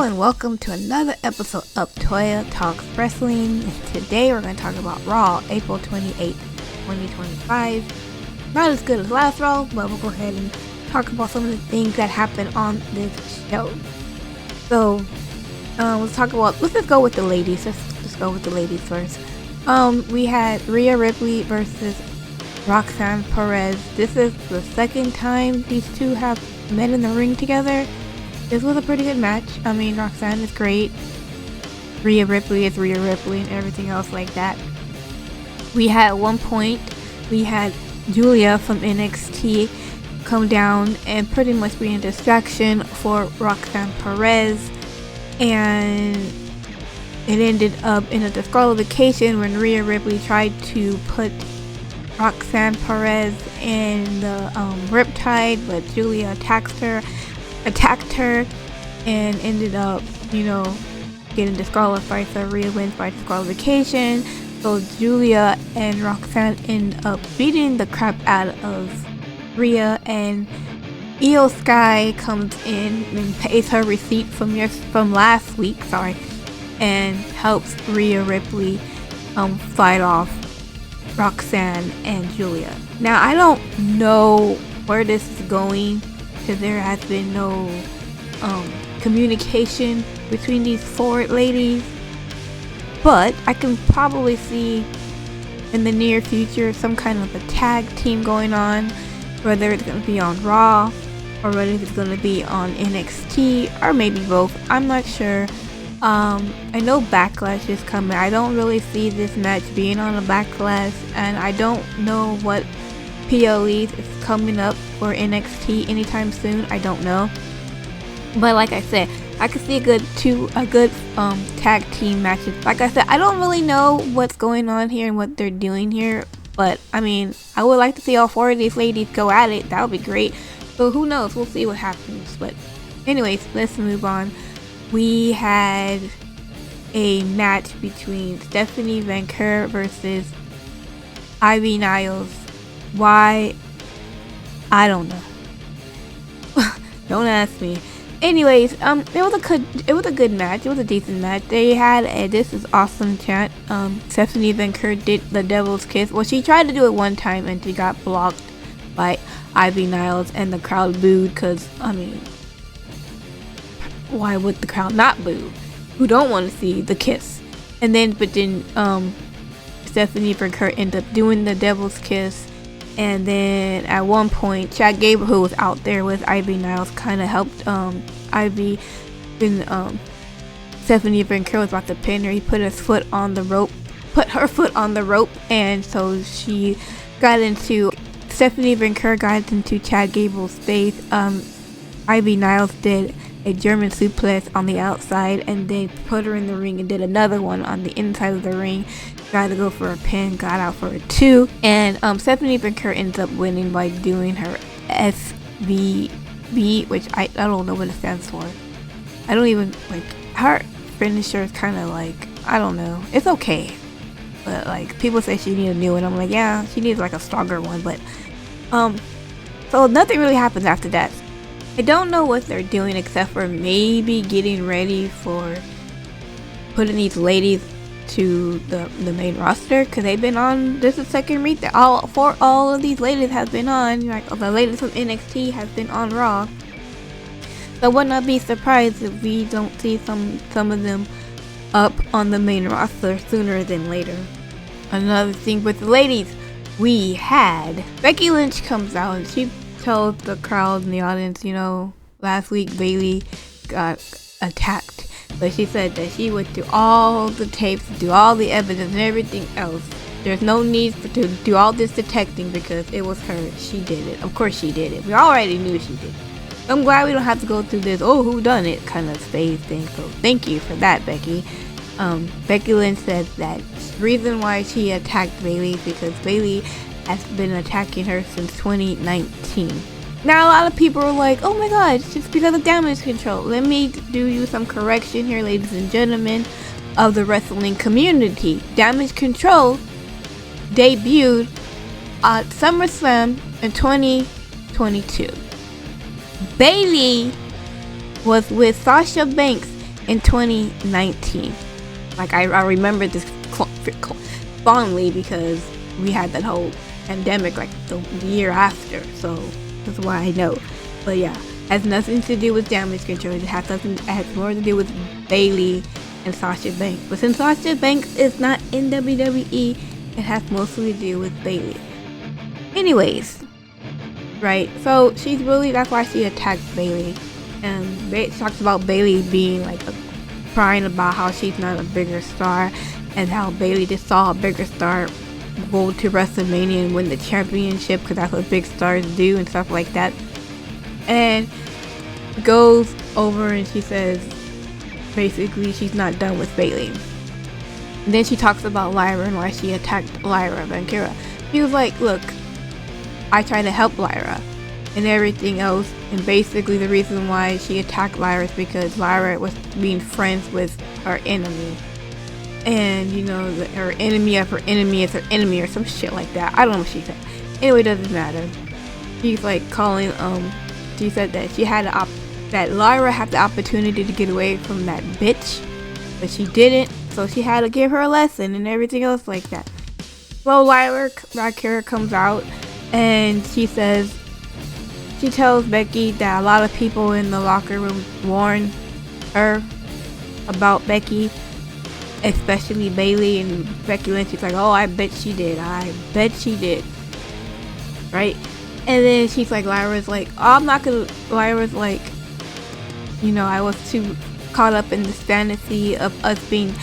Hello and welcome to another episode of Toya Talks Wrestling. Today we're going to talk about Raw, April 28th, 2025. Not as good as last Raw, but we'll go ahead and talk about some of the things that happened on this show. So, let's just go with the ladies. Let's just go with the ladies first. We had Rhea Ripley versus Roxanne Perez. This is the second time these two have met in the ring together. This was a pretty good match. I mean, Roxanne is great. Rhea Ripley is Rhea Ripley and everything else like that. We had at one point, we had Julia from NXT come down and pretty much be a distraction for Roxanne Perez. And it ended up in a disqualification when Rhea Ripley tried to put Roxanne Perez in the riptide, but Julia attacked her and ended up, getting disqualified. So Rhea wins by disqualification. So Julia and Roxanne end up beating the crap out of Rhea, and Io Sky comes in and pays her receipt from last week, and helps Rhea Ripley fight off Roxanne and Julia. Now I don't know where this is going, because there has been no communication between these four ladies, but I can probably see in the near future some kind of a tag team going on, whether it's going to be on Raw or whether it's going to be on NXT or maybe both. I'm not sure. I know Backlash is coming. I don't really see this match being on a Backlash, and I don't know what PLEs is coming up for NXT anytime soon. I don't know, but like I said, I could see a good tag team matches. Like I said, I don't really know what's going on here and what they're doing here, but I mean, I would like to see all four of these ladies go at it. That would be great. So who knows? We'll see what happens. But anyways, let's move on. We had a match between Stephanie Vaquer versus Ivy Niles. Why? I don't know. Don't ask me. Anyways, it was a good match. It was a decent match. They had a "This is awesome" chant. Stephanie Vaquer did the Devil's Kiss. Well, she tried to do it one time and she got blocked by Ivy Niles, and the crowd booed. Cause I mean, why would the crowd not boo? Who don't want to see the kiss? But then Stephanie Vaquer ended up doing the Devil's Kiss. And then at one point, Chad Gable, who was out there with Ivy Niles, kind of helped Ivy. When Stephanie Vaquer was about to pin her, he put her foot on the rope, and so Stephanie Vaquer got into Chad Gable's face. Ivy Niles did a German suplex on the outside, and then put her in the ring and did another one on the inside of the ring. Tried to go for a pin, got out for a 2, and Stephanie Vaquer ends up winning by doing her SVB, which I don't know what it stands for. I don't even, her finisher is kind of I don't know. It's okay, but people say she needs a new one. I'm like, yeah, she needs a stronger one, but so nothing really happens after that. I don't know what they're doing except for maybe getting ready for putting these ladies to the main roster, because they've been on. This is second meet that all of these ladies have been on. The ladies from NXT have been on Raw. So I would not be surprised if we don't see some of them up on the main roster sooner than later. Another thing with the ladies, we had Becky Lynch comes out and she tells the crowd in the audience, last week Bayley got attacked, but she said that she went through all the tapes, through all the evidence and everything else. There's no need to do all this detecting because it was her. She did it. Of course she did it. We already knew she did it. I'm glad we don't have to go through this who done it kind of phase thing. So thank you for that, Becky. Becky Lynch said that the reason why she attacked Bayley is because Bayley has been attacking her since 2019. Now a lot of people are like, oh my god, it's just because of Damage Control. Let me do you some correction here, ladies and gentlemen of the wrestling community. Damage Control debuted at SummerSlam in 2022. Bayley was with Sasha Banks in 2019. Like I remember this fondly because we had that whole pandemic like the year after, so that's why I know. But yeah, has nothing to do with Damage Control. It has more to do with Bayley and Sasha Banks. But since Sasha Banks is not in WWE, it has mostly to do with Bayley. Anyways, right? So that's why she attacked Bayley, and she talks about Bayley being like crying about how she's not a bigger star, and how Bayley just saw a bigger star go to WrestleMania and win the championship because that's what big stars do and stuff like that. And goes over and she says basically she's not done with Bayley. And then she talks about Lyra and why she attacked Lyra Valkyria. She was like, look, I tried to help Lyra and everything else, and basically the reason why she attacked Lyra is because Lyra was being friends with her enemy. And you know, her enemy of her enemy is her enemy or some shit like that. I don't know what she said. Anyway, it doesn't matter. She's like calling, she said that she had that Lyra had the opportunity to get away from that bitch, but she didn't, so she had to give her a lesson and everything else like that. Well, Lyra Valkyria comes out and she tells Becky that a lot of people in the locker room warned her about Becky, especially Bayley, and Becky Lynch is like, oh, I bet she did, right? And then she's like, Lyra's like, you know, I was too caught up in this fantasy of us being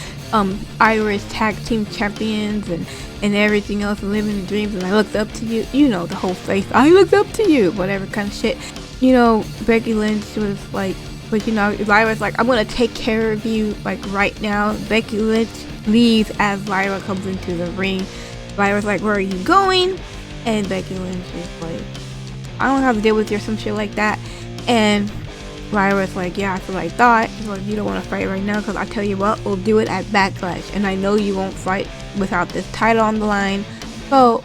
Irish tag team champions and everything else, and living the dreams, and I looked up to you, you know, the whole face, I looked up to you, whatever kind of shit. You know, Becky Lynch was like, but you know, Lyra's like, I'm gonna take care of you like right now. Becky Lynch leaves as Lyra comes into the ring. Lyra's like, where are you going? And Becky Lynch is like, I don't have to deal with you or some shit like that. And Lyra's like, yeah, that's what I thought. She's like, you don't want to fight right now, because I tell you what, we'll do it at Backlash, and I know you won't fight without this title on the line, so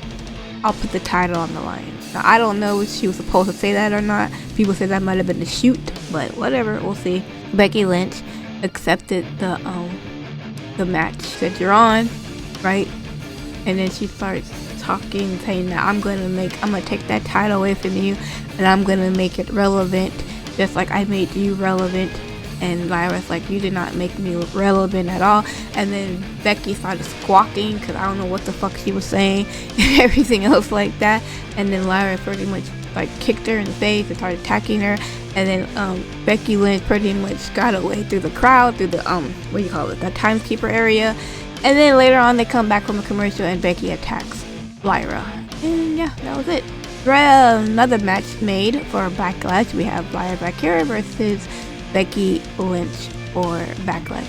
I'll put the title on the line. Now, I don't know if she was supposed to say that or not. People say that might have been a shoot, but whatever, we'll see. Becky Lynch accepted the match. She said, you're on, right? And then she starts talking, saying that I'm gonna take that title away from you, and I'm gonna make it relevant, just like I made you relevant. And Lyra's like, you did not make me relevant at all. And then Becky started squawking because I don't know what the fuck she was saying and everything else like that. And then Lyra pretty much like kicked her in the face and started attacking her. And then Becky Lynch pretty much got away through the crowd, through the the timekeeper area. And then later on they come back from a commercial and Becky attacks Lyra. And yeah, that was it. Another match made for Backlash. We have Lyra Valkyria versus Becky Lynch for Backlash.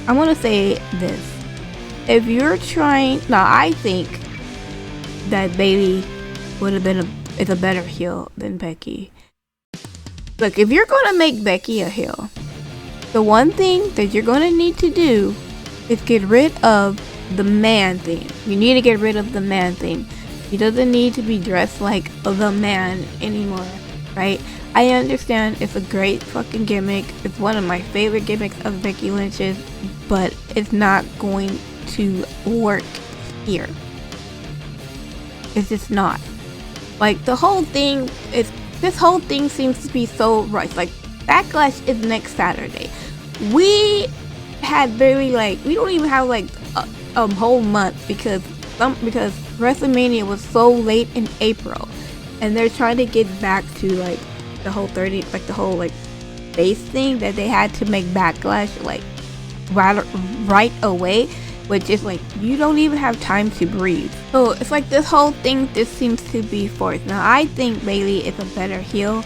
I want to say this. If you're trying... Now, I think that Bayley would have been is a better heel than Becky. Look, if you're going to make Becky a heel, the one thing that you're going to need to do is get rid of the man thing. You need to get rid of the man thing. He doesn't need to be dressed like the man anymore, right? I understand it's a great fucking gimmick. It's one of my favorite gimmicks of Becky Lynch's, but it's not going to work here. It's just not. Like, this whole thing seems to be so rushed. Like, Backlash is next Saturday. We had barely, we don't even have a whole month because WrestleMania was so late in April, and they're trying to get back to the whole base thing that they had to make Backlash right away, which is you don't even have time to breathe. So it's this whole thing just seems to be forced. Now I think Bayley is a better heel.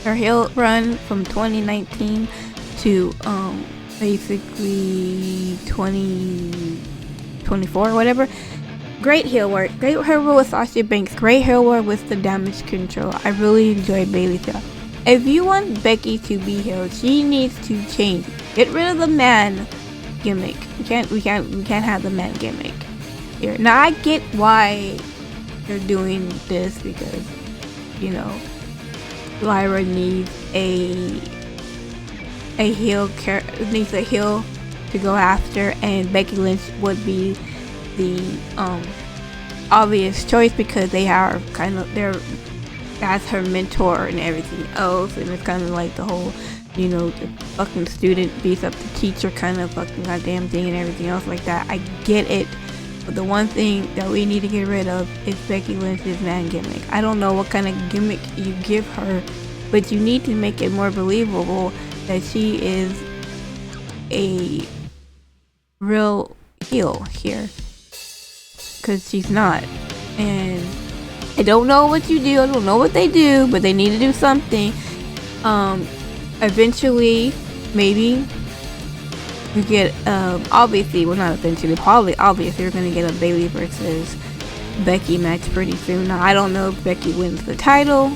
Her heel run from 2019 to basically 2024 or whatever. Great heel work. Great heel work with Sasha Banks. Great heel work with the Damage Control. I really enjoy Bayley's heel. If you want Becky to be heel, she needs to change. Get rid of the man gimmick. We can't have the man gimmick here. Now I get why they're doing this, because Lyra needs a a needs a heel to go after, and Becky Lynch would be the obvious choice because they're as her mentor and everything else, and it's kind of like the whole, the fucking student beats up the teacher kind of fucking goddamn thing and everything else like that. I get it, but the one thing that we need to get rid of is Becky Lynch's man gimmick. I don't know what kind of gimmick you give her, but you need to make it more believable that she is a real heel here, because she's not. And I don't know what you do, I don't know what they do, but they need to do something. Eventually, maybe we get obviously, well, not eventually, probably obviously we're gonna get a Bayley versus Becky match pretty soon. Now I don't know if Becky wins the title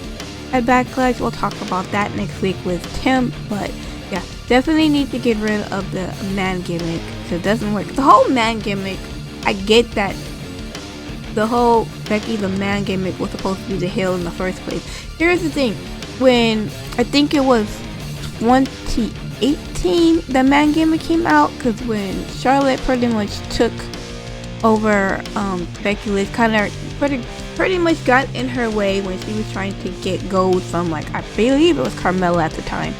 at Backlash. We'll talk about that next week with Tim, but yeah, definitely need to get rid of the man gimmick because it doesn't work. The whole man gimmick, I get that the whole Becky the man gimmick was supposed to be the heel in the first place. Here's the thing, when I think it was 2018 the man gimmick came out, because when Charlotte pretty much took over Becky Lynch, kind of pretty much got in her way when she was trying to get gold from, like, I believe it was Carmella at the time.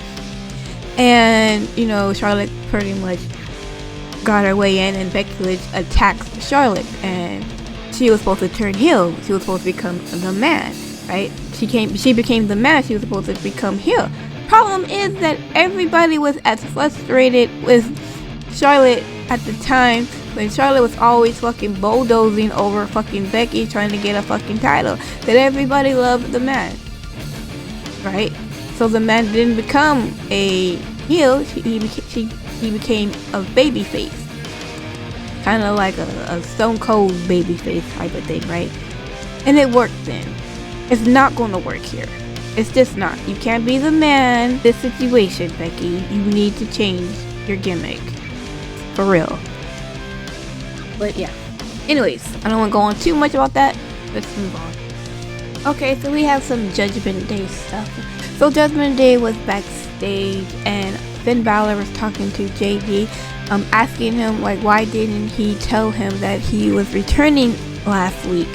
And, Charlotte pretty much got her way in, and Becky Lynch attacked Charlotte, and she was supposed to turn heel. She was supposed to become the man, right? She became the man. She was supposed to become heel. Problem is that everybody was as frustrated with Charlotte at the time, when Charlotte was always fucking bulldozing over fucking Becky trying to get a fucking title, that everybody loved the man, right? So the man didn't become a heel, he became a baby face. Kind of like a Stone Cold baby face type of thing, right? And it worked then. It's not going to work here. It's just not. You can't be the man this situation, Becky. You need to change your gimmick. For real. But yeah. Anyways, I don't want to go on too much about that. Let's move on. Okay, so we have some Judgment Day stuff. So Judgment Day was backstage, and Finn Balor was talking to JD, asking him, like, why didn't he tell him that he was returning last week?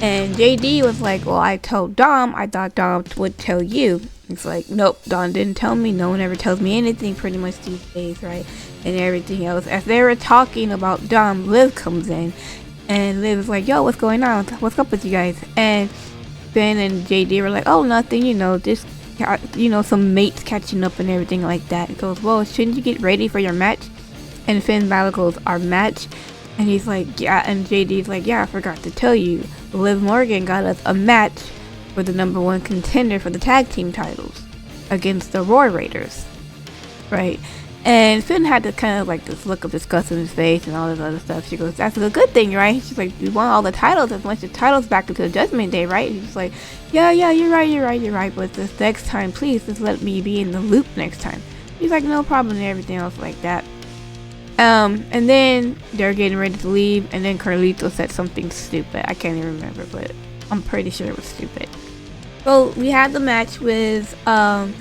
And JD was like, well, I told Dom. I thought Dom would tell you. It's like, nope, Dom didn't tell me. No one ever tells me anything pretty much these days, right? And everything else. As they were talking about Dom, Liv comes in. And Liv is like, yo, what's going on? What's up with you guys? And Finn and JD were like, oh, nothing, just, some mates catching up and everything like that. It goes, well, shouldn't you get ready for your match? And Finn Balor goes, our match? And he's like, yeah. And JD's like, yeah, I forgot to tell you. Liv Morgan got us a match for the #1 contender for the tag team titles against the Roar Raiders, right? And Finn had to kind of like this look of disgust in his face and all this other stuff. She goes, that's a good thing, right? She's like, we want all the titles, as much as titles back into the Judgment Day, right? And he's like, yeah, you're right. But this next time, please, just let me be in the loop next time. He's like, no problem, and everything else like that. And then they're getting ready to leave, and then Carlito said something stupid. I can't even remember, but I'm pretty sure it was stupid. So we had the match with the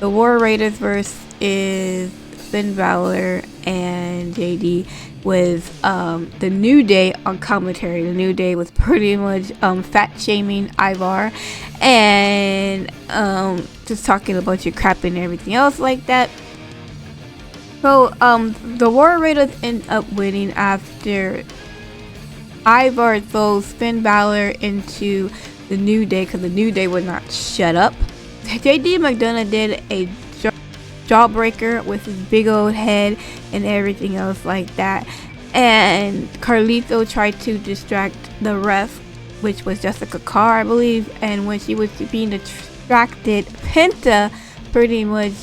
War Raiders versus Finn Balor and JD with the New Day on commentary. The New Day was pretty much fat shaming Ivar and just talking a bunch of crap and everything else like that. So, the War Raiders end up winning after Ivar throws Finn Balor into the New Day because the New Day would not shut up. JD McDonough did a jawbreaker with his big old head and everything else like that. And Carlito tried to distract the ref, which was Jessica Carr, I believe. And when she was being distracted, Penta pretty much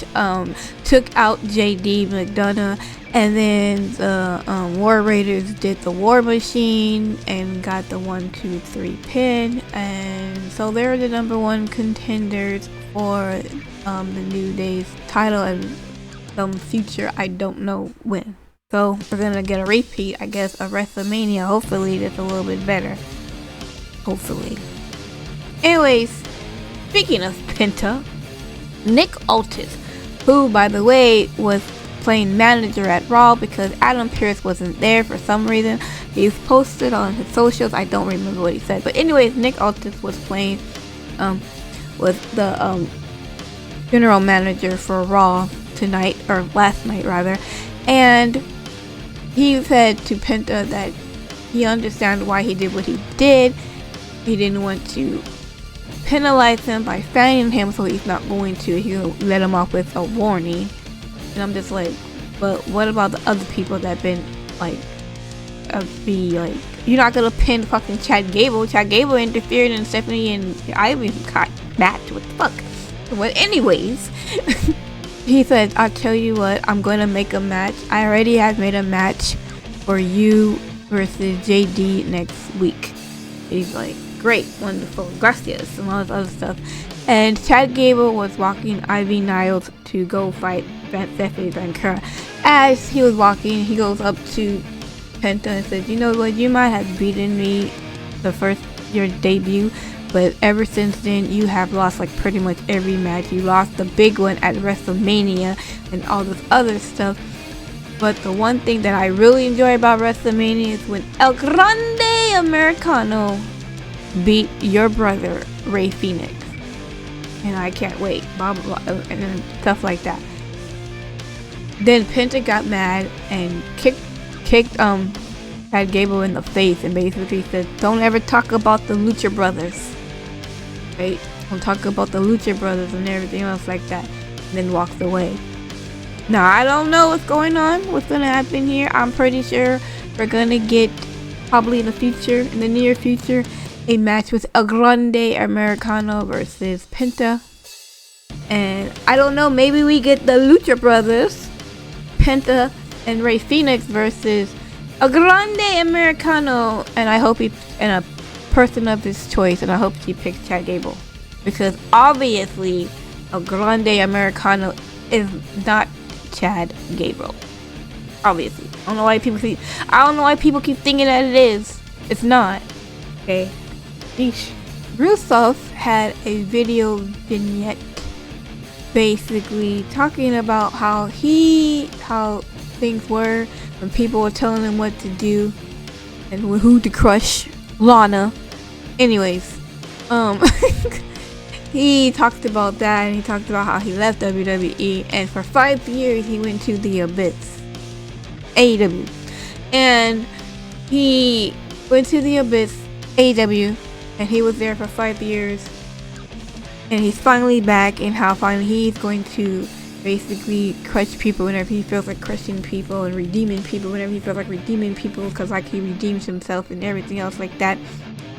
took out JD McDonough, and then the War Raiders did the War Machine and got the 1-2-3 pin, and so they're the #1 contenders for the New Day's title and some future, I don't know when. So we're gonna get a repeat, I guess, of WrestleMania. Hopefully that's a little bit better. Hopefully. Anyways, speaking of Penta, Nick Aldis who, by the way, was playing manager at Raw because Adam Pearce wasn't there for some reason. He's posted on his socials. I don't remember what he said, but anyways, Nick Aldis was playing, was the general manager for Raw tonight, or last night rather, and he said to Penta that he understands why he did what he did. He didn't want to penalize him by fanning him, so he's not going to. He'll let him off with a warning. And I'm just like, but what about the other people that been like, be like, you're not gonna pin fucking Chad Gable. Chad Gable interfered in Stephanie and Ivy's match. What the fuck? But anyways, he said, I'll tell you what, I'm gonna make a match. I already have made a match for you versus JD next week. He's like, great, wonderful, gracias, and all this other stuff. And Chad Gable was walking Ivy Niles to go fight Stephanie Vancouver. As he was walking, he goes up to Penta and says, you know what, you might have beaten me your debut, but ever since then you have lost like pretty much every match. You lost the big one at WrestleMania and all this other stuff. But the one thing that I really enjoy about WrestleMania is when El Grande Americano beat your brother Ray Phoenix, and I can't wait, blah blah blah, and stuff like that. Then Penta got mad and kicked Chad Gable in the face and basically said, don't ever talk about the Lucha Brothers, right? Don't talk about the Lucha Brothers and everything else like that, and then walked away. Now I don't know what's going on, what's gonna happen here. I'm pretty sure we're gonna get, probably in the near future, a match with El Grande Americano versus Penta. And I don't know, maybe we get the Lucha Brothers, Penta and Ray Phoenix versus El Grande Americano, and I hope and a person of his choice, and I hope he picks Chad Gable, because obviously El Grande Americano is not Chad Gable. Obviously, I don't know why people keep thinking that it is. It's not. Okay. Rusev had a video vignette basically talking about how things were when people were telling him what to do and who to crush. Lana. Anyways, he talked about that, and he talked about how he left WWE, and for 5 years he went to the Abyss, AEW, and he went to the Abyss, AEW, and he was there for 5 years, and he's finally back, and how finally he's going to basically crush people whenever he feels like crushing people, and redeeming people whenever he feels like redeeming people, because like he redeems himself and everything else like that.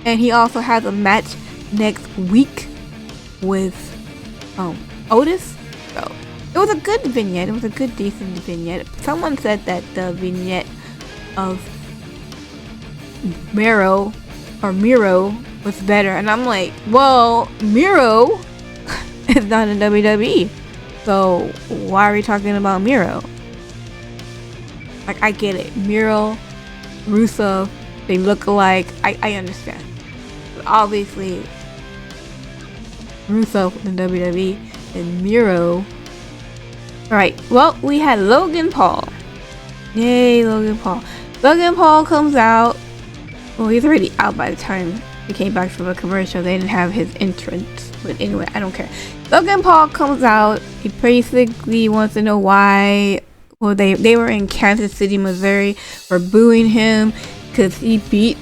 And he also has a match next week with Otis. So it was a good vignette. It was a good, decent vignette. Someone said that the vignette of Miro was better, and I'm like, well, Miro is not in WWE, so why are we talking about Miro? Like, I get it, Miro, Rusev, they look alike. I understand, but obviously Rusev in WWE and Miro. Alright, well, we had Logan Paul. Yay, Logan Paul. Logan Paul comes out. Well, he's already out by the time he came back from a commercial. They didn't have his entrance, but anyway, I don't care. Logan Paul comes out. He basically wants to know why. Well, they were in Kansas City, Missouri, for booing him because he beat.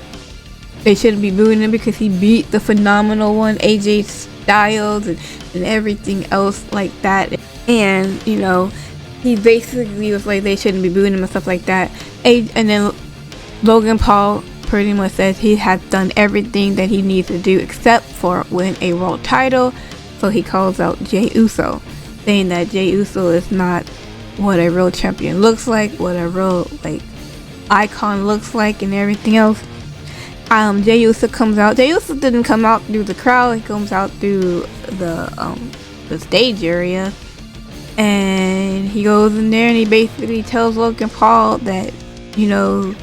They shouldn't be booing him because he beat the phenomenal one, AJ Styles, and everything else like that. And you know, he basically was like they shouldn't be booing him and stuff like that. And then Logan Paul pretty much says he has done everything that he needs to do except for win a world title. So he calls out Jey Uso, saying that Jey Uso is not what a real champion looks like, what a real like icon looks like, and everything else. Jey Uso comes out. Jey Uso didn't come out through the crowd. He comes out through the stage area, and he goes in there and he basically tells Logan Paul that, you know,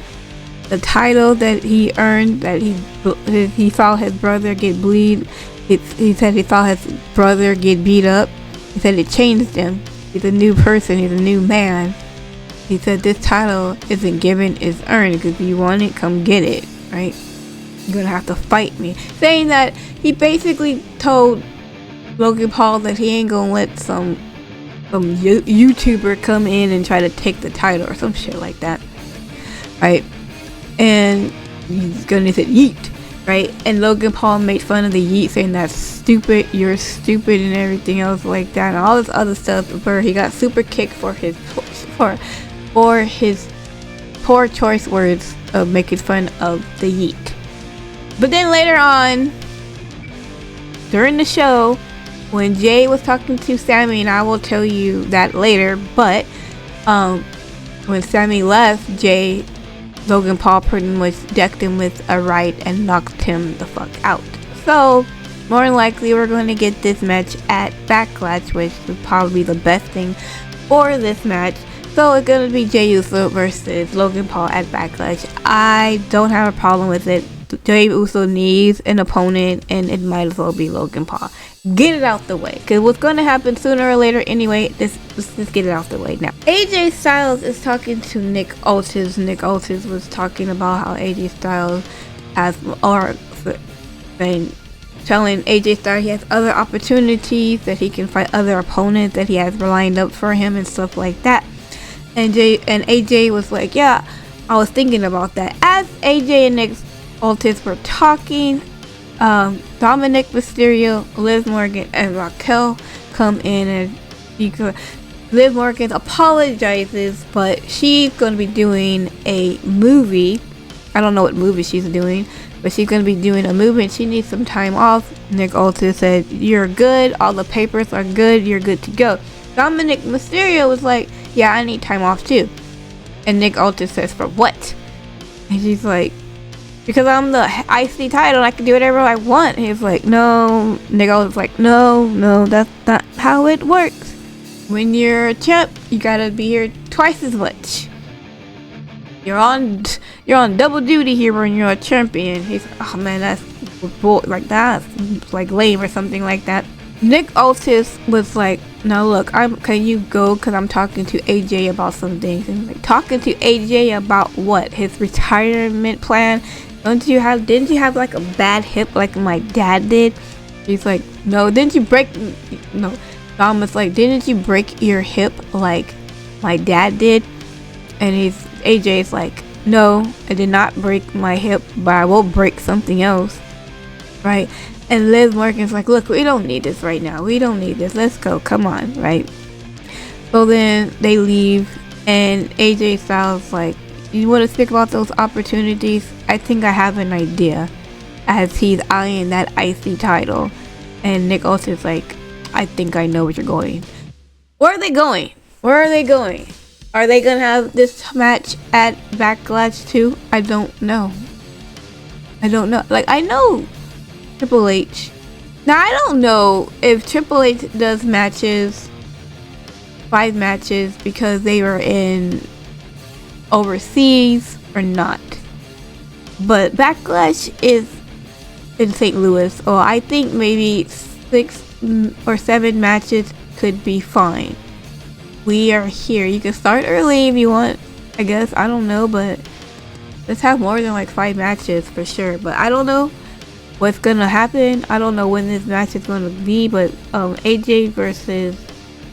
the title that he earned, that he saw his brother get bleed. He said he saw his brother get beat up. He said it changed him. He's a new person. He's a new man. He said this title isn't given, it's earned. Because if you want it, come get it, right? You're gonna have to fight me. Saying that he basically told Logan Paul that he ain't gonna let some YouTuber come in and try to take the title or some shit like that, right? And he's gonna say yeet, right? And Logan Paul made fun of the yeet, saying that's stupid, you're stupid, and everything else like that, and all this other stuff. Where he got super kicked for his poor choice words of making fun of the yeet. But then later on, during the show, when Jay was talking to Sammy, and I will tell you that later, but when Sammy left, Logan Paul pretty much decked him with a right and knocked him the fuck out. So, more than likely, we're going to get this match at Backlash, which would probably be the best thing for this match. So, it's going to be Jey Uso versus Logan Paul at Backlash. I don't have a problem with it. Jey Uso needs an opponent, and it might as well be Logan Paul. Get it out the way, because what's going to happen sooner or later anyway. Let's just get it out the way now. AJ Styles is talking to Nick Aldis. Nick Aldis was talking about how AJ Styles telling AJ Styles he has other opportunities, that he can fight other opponents that he has lined up for him and stuff like that. And AJ was like, yeah, I was thinking about that. As AJ and Nick Aldis were talking, Dominic Mysterio, Liv Morgan, and Raquel come in, and Liv Morgan apologizes, but she's going to be doing a movie. I don't know what movie she's doing, but she's going to be doing a movie, and she needs some time off. Nick Aldis said, you're good, all the papers are good, you're good to go. Dominic Mysterio was like, yeah, I need time off too. And Nick Aldis says, for what? And she's like, because I'm the IC title and I can do whatever I want. He's like, no. Nick Aldis was like, no, that's not how it works. When you're a champ, you gotta be here twice as much. You're on double duty here when you're a champion. He's like, oh man, that's like lame or something like that. Nick Aldis was like, no, look, can you go? Because I'm talking to AJ about some things. And like, talking to AJ about what? His retirement plan? Didn't you have like a bad hip like my dad did? He's like, no, Dom was like, didn't you break your hip like my dad did? And AJ's like, no, I did not break my hip, but I will break something else, right? And Liv Morgan's like, look, we don't need this right now. We don't need this. Let's go. Come on, right? So then they leave, and AJ Styles like, you want to speak about those opportunities? I think I have an idea, as he's eyeing that IC title. And Nick Aldis like, I think I know where you're going. Where are they going? Are they gonna have this match at Backlash too? I don't know. Like, I know Triple H. Now, I don't know if Triple H does 5 matches because they were in overseas or not. But Backlash is in St. Louis, so I think maybe 6 or 7 matches could be fine. We are here. You can start early if you want, I guess. I don't know, but let's have more than like 5 matches for sure. But I don't know what's gonna happen. I don't know when this match is gonna be, but AJ versus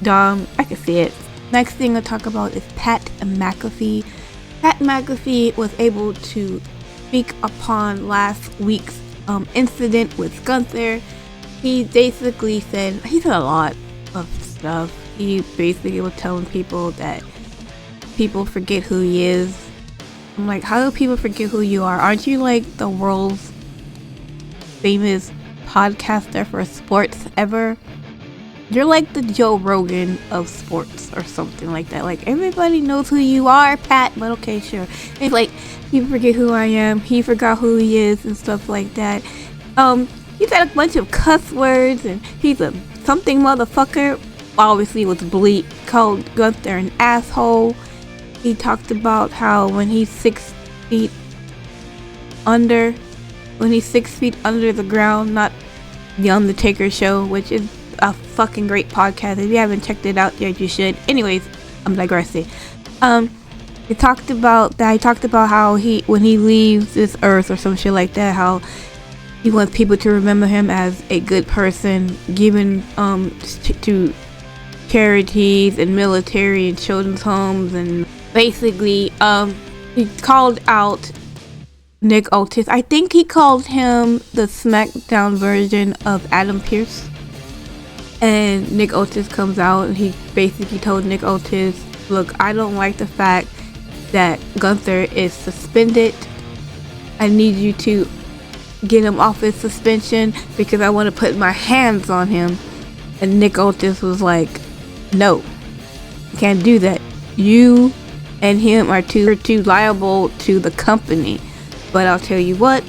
Dom, I can see it. Next thing I'll talk about is Pat McAfee. Pat McAfee was able to speak upon last week's incident with Gunther. He basically said a lot of stuff. He basically was telling people that people forget who he is. I'm like, how do people forget who you are? Aren't you like the world's famous podcaster for sports ever? You're like the Joe Rogan of sports or something like that. Like, everybody knows who you are, Pat, but okay, sure. It's like, people forget who I am, he forgot who he is and stuff like that. He said a bunch of cuss words, and he's a something motherfucker. Obviously it was bleep, called Gunther an asshole. He talked about how when he's 6 feet under the ground, not the Undertaker show, which is, a fucking great podcast. If you haven't checked it out yet, you should. Anyways, I'm digressing. He talked about how when he leaves this earth or some shit like that, how he wants people to remember him as a good person, giving to charities and military and children's homes, and basically he called out Nick Otis. I think he called him the SmackDown version of Adam Pearce. And Nick Otis comes out and he basically told Nick Otis, look, I don't like the fact that Gunther is suspended. I need you to get him off his suspension because I want to put my hands on him. And Nick Otis was like, no, you can't do that. You and him are too liable to the company. But I'll tell you what,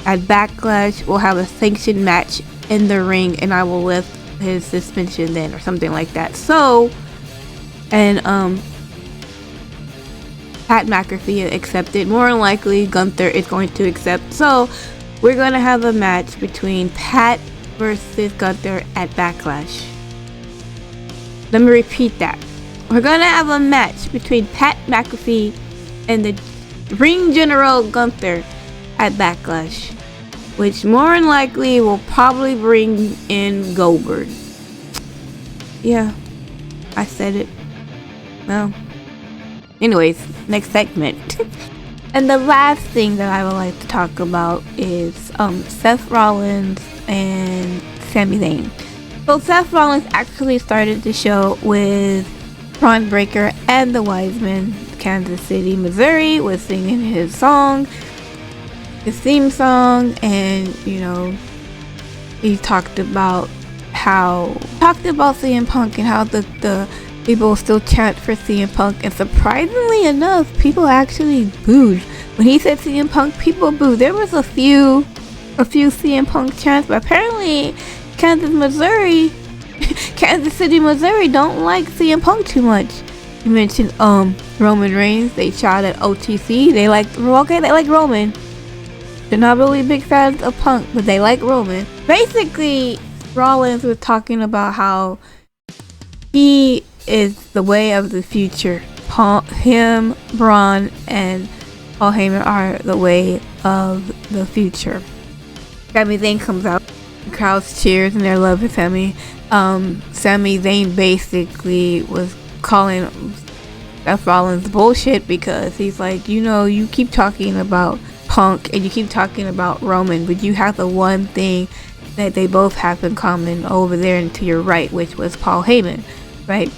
at Backlash we'll have a sanctioned match in the ring and I will lift his suspension then, or something like that. So, and Pat McAfee accepted. More than likely Gunther is going to accept. So we're going to have a match between Pat versus Gunther at Backlash. Let me repeat that. We're going to have a match between Pat McAfee and the Ring General Gunther at Backlash, which more than likely will probably bring in Goldberg. Yeah, I said it. Well, anyways, next segment. And the last thing that I would like to talk about is Seth Rollins and Sami Zayn. So Seth Rollins actually started the show with Braun Breaker and the Wiseman. Kansas City, Missouri was singing his song, his theme song, and he talked about CM Punk and how the people still chant for CM Punk, and surprisingly enough, people actually booed when he said CM Punk. People booed. There was a few CM Punk chants, but apparently Kansas City, Missouri don't like CM Punk too much. You mentioned Roman Reigns. They shot at OTC. They like Roman. They're not really big fans of Punk, but they like Roman. Basically, Rollins was talking about how he is the way of the future. Him, Braun, and Paul Heyman are the way of the future. Sami Zayn comes out. The crowd cheers and they're loving Sami. Sami Zayn basically was calling Seth Rollins bullshit because he's like, you keep talking about Punk and you keep talking about Roman, but you have the one thing that they both have in common over there and to your right, which was Paul Heyman, right?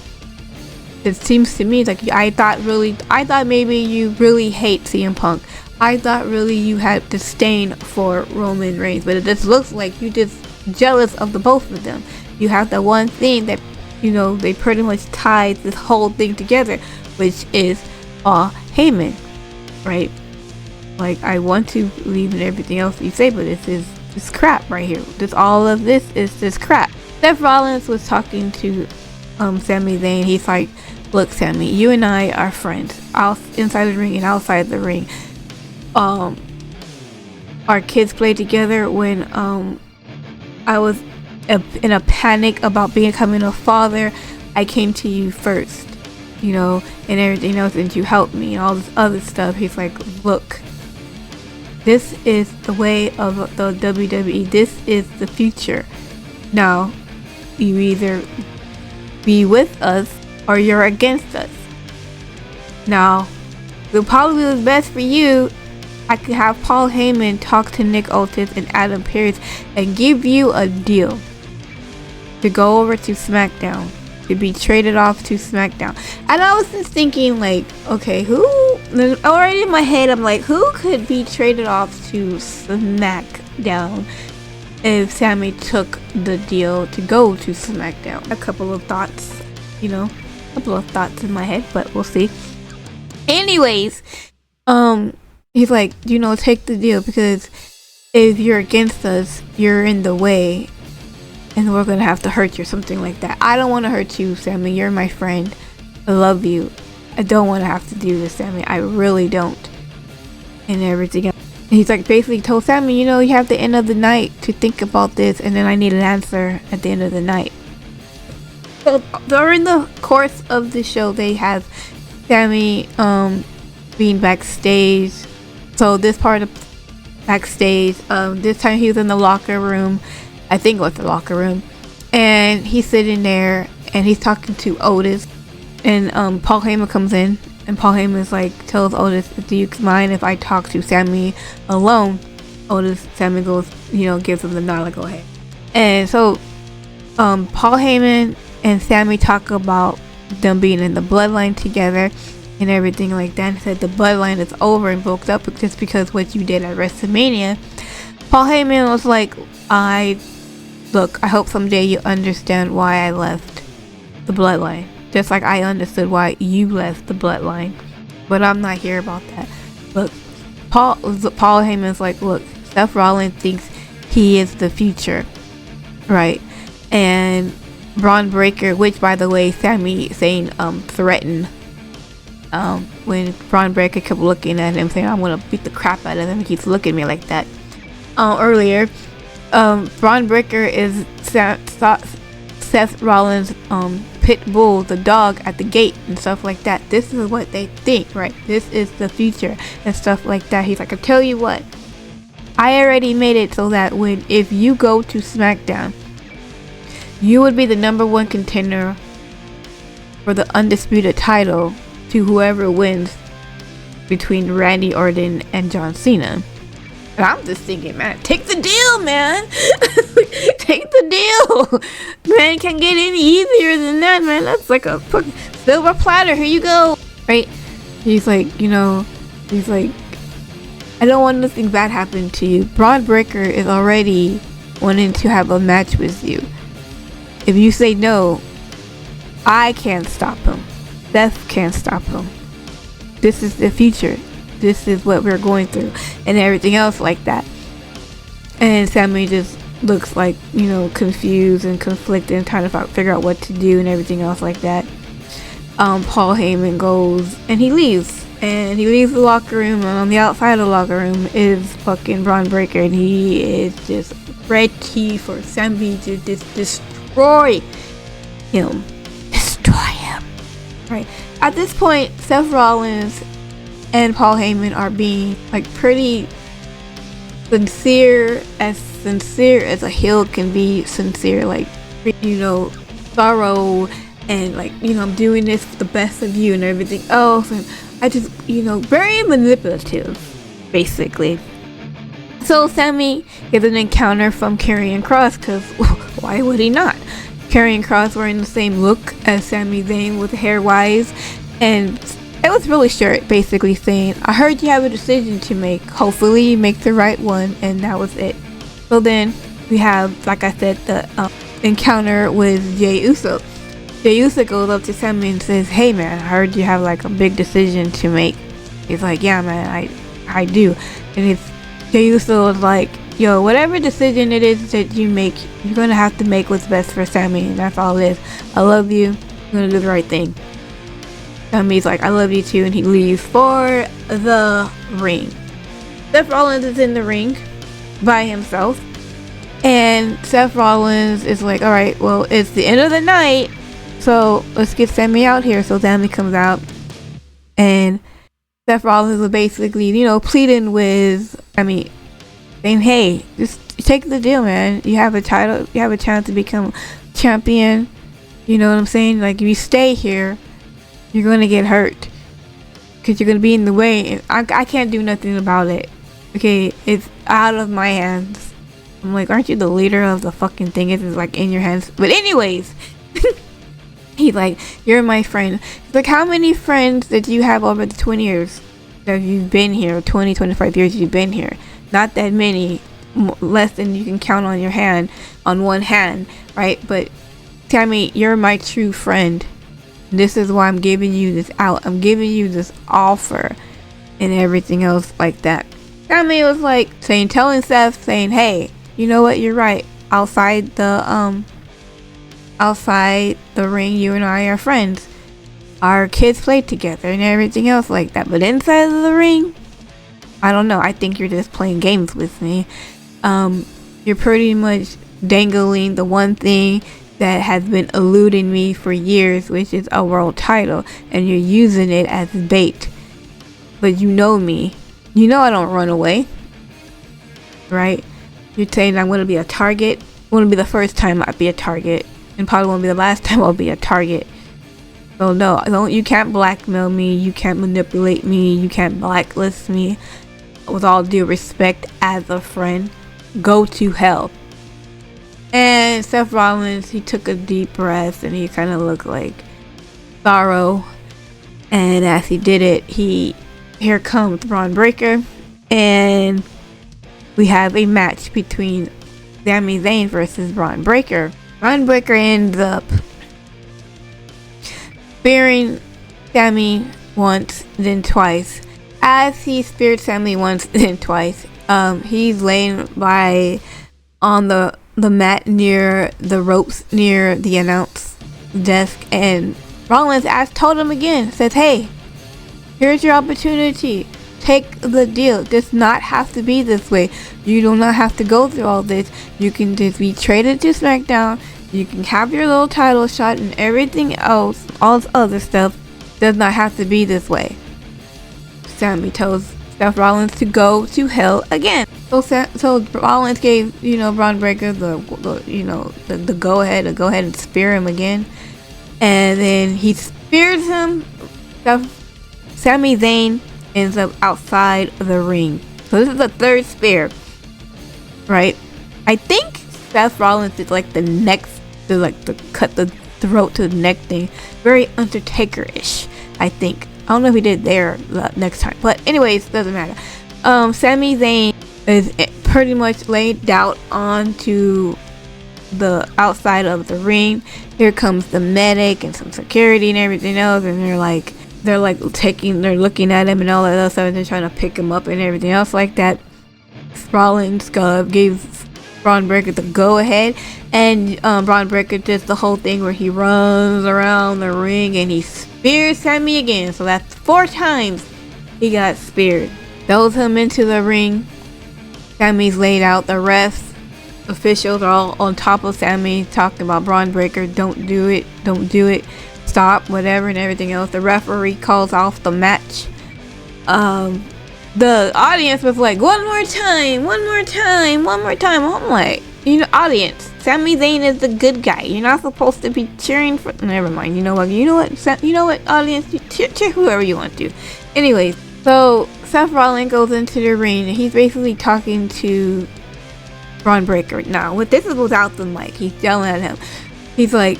It seems to me like I thought maybe you really hate CM Punk. I thought really you had disdain for Roman Reigns, but it just looks like you just jealous of the both of them. You have the one thing that they pretty much tied this whole thing together, which is Paul Heyman, right? Like, I want to believe in everything else you say, but this crap right here. All of this is this crap. Seth Rollins was talking to Sami Zayn. He's like, look, Sami, you and I are friends, inside the ring and outside the ring. Our kids played together. When I was in a panic about becoming a father, I came to you first, and everything else, and you helped me and all this other stuff. He's like, look, this is the way of the WWE. This is the future. Now, you either be with us or you're against us. Now, it'll probably be best for you. I could have Paul Heyman talk to Nick Otis and Adam Pearce and give you a deal to go over to SmackDown, to be traded off to SmackDown. And I was just thinking, like, okay, already in my head, I'm like, who could be traded off to SmackDown if Sami took the deal to go to SmackDown? A couple of thoughts in my head, but we'll see. Anyways, he's like, take the deal, because if you're against us, you're in the way, and we're gonna have to hurt you, or something like that. I don't want to hurt you, Sami. You're my friend. I love you. I don't want to have to do this, Sami. I really don't. And everything else. He's like basically told Sammy, you know, you have the end of the night to think about this, and then I need an answer at the end of the night. So during the course of the show, they have Sammy being backstage. So this part of backstage, this time he was in the locker room. I think it was the locker room, and he's sitting there and he's talking to Otis, and Paul Heyman comes in, and Paul Heyman is like, tells Otis, do you mind if I talk to Sammy alone? Sammy goes, you know, gives him the nod, like, go ahead. And so Paul Heyman and Sammy talk about them being in the bloodline together and everything like that, and said the bloodline is over and broke up just because what you did at WrestleMania. Paul Heyman was like, I hope someday you understand why I left the bloodline, just like I understood why you left the bloodline, but I'm not here about that. Look, Paul Heyman's like, look, Seth Rollins thinks he is the future, right? And Braun Breaker, which by the way, Sammy saying threatened, when Braun Breaker kept looking at him saying, I'm gonna beat the crap out of him, he keeps looking at me like that. Earlier, Braun Breaker is Seth Rollins' pit bull, the dog at the gate and stuff like that. This is what they think, right? This is the future and stuff like that. He's like, I tell you what, I already made it so that if you go to SmackDown, you would be the #1 contender for the undisputed title to whoever wins between Randy Orton and John Cena. And I'm just thinking, man, take the deal, man. Take the deal. Man, can't get any easier than that, man. That's like a silver platter. Here you go. Right? He's like, you know, I don't want nothing bad happen to you. Braun Breaker is already wanting to have a match with you. If you say no, I can't stop him. Seth can't stop him. This is the future. This is what we're going through, and everything else like that. And Sammy just looks like, you know, confused and conflicted and trying to figure out what to do and everything else like that. Paul Heyman goes and he leaves the locker room, and on the outside of the locker room is fucking Braun Breaker, and he is just ready for Sammy to just destroy him. Right. At this point, Seth Rollins and Paul Heyman are being like pretty sincere as a heel can be sincere, like, you know, thorough, and like, you know, I'm doing this for the best of you and everything else, and I just, you know, very manipulative basically. So Sammy gets an encounter from Karrion Kross, because why would he not? Karrion Kross wearing the same look as Sami Zayn with hair wise, and it was really short, basically saying, I heard you have a decision to make, hopefully you make the right one, and that was it. So then we have, like I said, the encounter with Jey Uso. Jey Uso goes up to Sami and says, hey man, I heard you have like a big decision to make. He's like, yeah man, I do. And Jey Uso was like, yo, whatever decision it is that you make, you're gonna have to make what's best for Sammy, and that's all it is. I love you, I'm gonna do the right thing. Sammy's like, I love you too, and he leaves for the ring. Seth Rollins is in the ring by himself, and Seth Rollins is like, alright, well, it's the end of the night, so let's get Sammy out here. So Sammy comes out, and Seth Rollins was basically, you know, pleading with, saying, hey, just take the deal, man. You have a title, you have a chance to become champion. You know what I'm saying? Like, if you stay here, you're gonna get hurt, because you're gonna be in the way, and I can't do nothing about it. Okay, it's out of my hands. I'm like, aren't you the leader of the fucking thing? It's like in your hands. But anyways, he's like, you're my friend. He's like, how many friends did you have over the 20 years that you've been here? 20, 25 years you've been here. Not that many, less than you can count on one hand, right? But Sammy, you're my true friend. This is why I'm giving you this out. I'm giving you this offer and everything else like that. Sammy was like telling Seth, saying, hey, you know what? You're right. Outside the ring, you and I are friends. Our kids play together and everything else like that. But inside of the ring, I don't know. I think you're just playing games with me. You're pretty much dangling the one thing that has been eluding me for years, which is a world title, and you're using it as bait. But you know me. You know I don't run away. Right? You're saying I'm going to be a target. It won't be the first time I'd be a target. And probably won't be the last time I'll be a target. So no, you can't blackmail me. You can't manipulate me. You can't blacklist me. With all due respect, as a friend, go to hell. And Seth Rollins, he took a deep breath and he kind of looked like sorrow. And as he did it, here comes Bron Breakker, and we have a match between Sami Zayn versus Bron Breakker. Bron Breakker ends up spearing Sami once, then twice. As he speared Sami once, then twice, he's laying on the mat near the ropes near the announce desk, and Rollins told him again, says, hey, here's your opportunity. Take the deal. It does not have to be this way. You do not have to go through all this. You can just be traded to SmackDown. You can have your little title shot and everything else, all this other stuff does not have to be this way. Sami tells Seth Rollins to go to hell again. So Rollins gave, Bron Breakker the go ahead and spear him again. And then he spears him. Sami Zayn ends up outside the ring. So this is the third spear, right? I think Seth Rollins did like the cut the throat to the neck thing, very Undertaker-ish. I think. I don't know if he did there next time, but anyways, doesn't matter. Sami Zayn is pretty much laid out onto the outside of the ring. Here comes the medic and some security and everything else, and they're looking at him and all that other stuff, and they're trying to pick him up and everything else like that. Rollins gave Bron Breakker the go ahead, and Bron Breakker does the whole thing where he runs around the ring and he spears Sami again. So that's 4 times he got speared. Throws him into the ring. Sami's laid out. The rest officials are all on top of Sami, talking about Bron Breakker. Don't do it, stop, whatever, and everything else. The referee calls off the match. The audience was like, one more time. I'm like, audience, Sami Zayn is the good guy. You're not supposed to be cheering for. Never mind. You know what, audience, cheer whoever you want to. Anyways, so Seth Rollins goes into the ring and he's basically talking to Bron Breakker. Now, this is without the mic. He's yelling at him. He's like,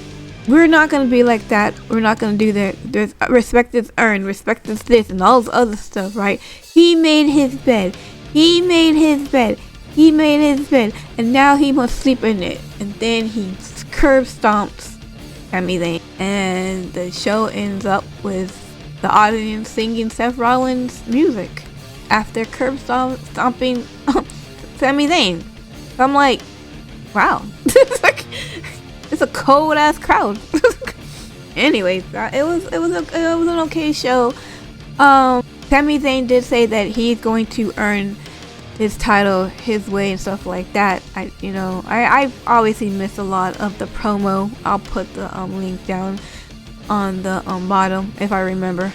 we're not going to be like that. We're not going to do that. There's respect is earned. Respect is this and all this other stuff, right? He made his bed. And now he must sleep in it. And then he curb stomps Sami Zayn. And the show ends up with the audience singing Seth Rollins music after curb stomping Sami Zayn. So I'm like, wow. It's a cold ass crowd. Anyways, it was an okay show. Sami Zayn did say that he's going to earn his title his way and stuff like that. I obviously missed a lot of the promo. I'll put the link down on the bottom if I remember.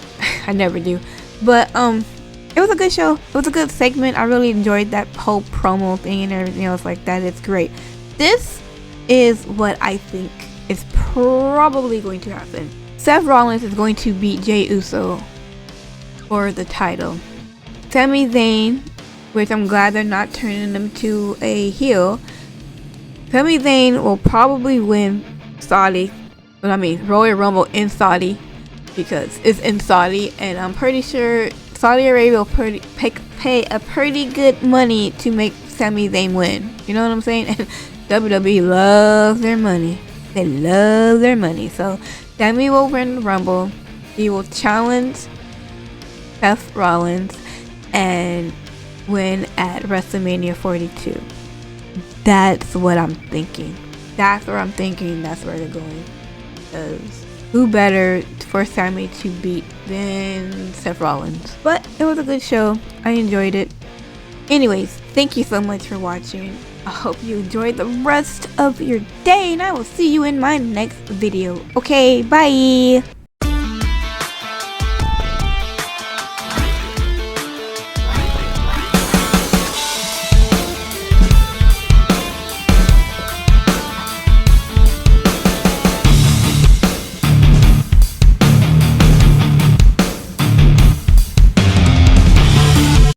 I never do. But it was a good show. It was a good segment. I really enjoyed that whole promo thing and everything else like that. It's great. This is what I think is probably going to happen. Seth Rollins is going to beat Jey Uso for the title. Sami Zayn, which I'm glad they're not turning him to a heel. Sami Zayn will probably win Royal Rumble in Saudi, because it's in Saudi, and I'm pretty sure Saudi Arabia will pay a pretty good money to make Sami Zayn win. You know what I'm saying? And WWE loves their money. They love their money. So Sami will win the Rumble. He will challenge Seth Rollins and win at WrestleMania 42. That's what I'm thinking. That's where I'm thinking. That's where they're going. Because who better for Sammy to beat than Seth Rollins? But it was a good show. I enjoyed it. Anyways, thank you so much for watching. I hope you enjoyed the rest of your day, and I will see you in my next video. Okay, bye!